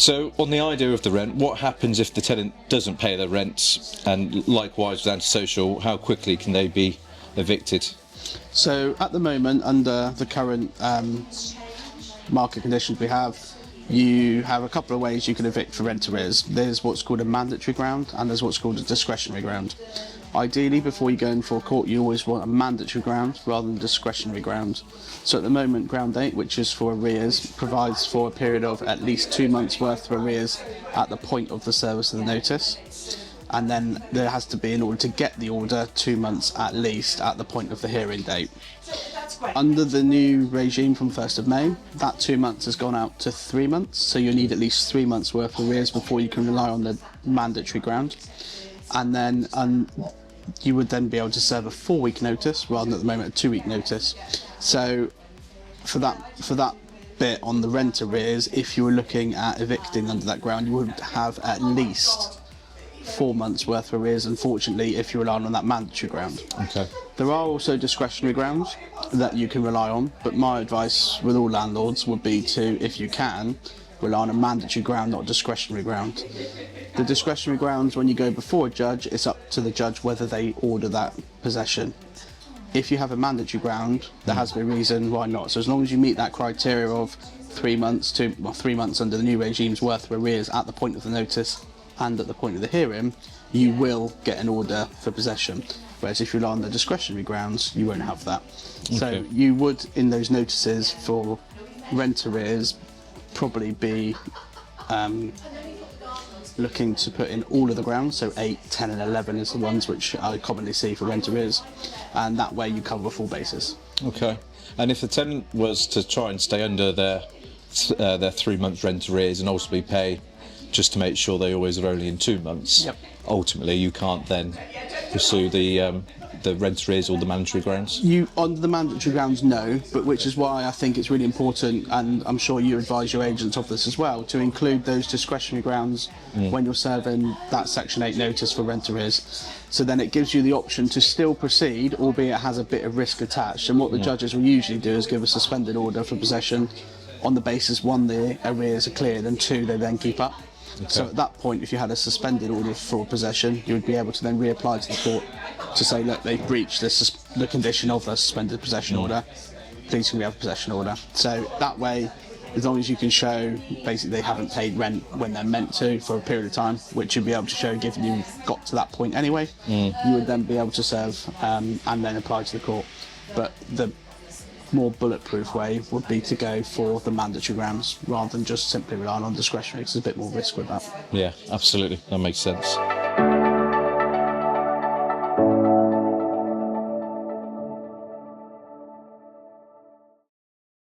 So, on the idea of the rent, what happens if the tenant doesn't pay their rent? And likewise with antisocial, how quickly can they be evicted? So at the moment, under the current market conditions we have, you have a couple of ways you can evict for rent arrears. There's what's called a mandatory ground and there's what's called a discretionary ground. Ideally, before you go in for court, you always want a mandatory ground rather than discretionary ground. So at the moment, ground 8, which is for arrears, provides for a period of at least 2 months worth of arrears at the point of the service of the notice. And then there has to be, in order to get the order, 2 months at least at the point of the hearing date. Under the new regime from 1st of May, that 2 months has gone out to 3 months, so you need at least 3 months worth of arrears before you can rely on the mandatory ground. And then you would then be able to serve a 4-week notice rather than at the moment a 2-week notice. So for that bit on the rent arrears, if you were looking at evicting under that ground, you would have at least 4 months worth of arrears, unfortunately, if you're relying on that mandatory ground. Okay. There are also discretionary grounds that you can rely on, but my advice with all landlords would be to, if you can, rely on a mandatory ground, not a discretionary ground. The discretionary grounds, when you go before a judge, it's up to the judge whether they order that possession. If you have a mandatory ground, there has to be a reason why not. So as long as you meet that criteria of 3 months to 3 months under the new regime's worth of arrears at the point of the notice and at the point of the hearing, you will get an order for possession. Whereas if you rely on the discretionary grounds, you won't have that. Okay. So you would, in those notices for rent arrears, probably be looking to put in all of the grounds, so 8, 10 and 11 is the ones which I commonly see for rent arrears, and that way you cover a full basis. Okay. And if the tenant was to try and stay under their 3 months rent arrears and ultimately pay just to make sure they always are only in 2 months, yep, ultimately you can't then pursue the rent arrears or the mandatory grounds? You, on the mandatory grounds, no, but which is why I think it's really important, and I'm sure you advise your agents of this as well, to include those discretionary grounds when you're serving that Section 8 notice for rent arrears. So then it gives you the option to still proceed, albeit it has a bit of risk attached. And what the judges will usually do is give a suspended order for possession on the basis, 1, the arrears are cleared, and 2, they then keep up. Okay. So at that point, if you had a suspended order for possession, you would be able to then reapply to the court to say, look, they've breached the condition of the suspended possession order, please can we have a possession order. So that way, as long as you can show basically they haven't paid rent when they're meant to for a period of time, which you'd be able to show given you got to that point anyway, you would then be able to serve and then apply to the court. But the more bulletproof way would be to go for the mandatory grounds rather than just simply relying on discretionary, because there's a bit more risk with that. Yeah, absolutely, that makes sense.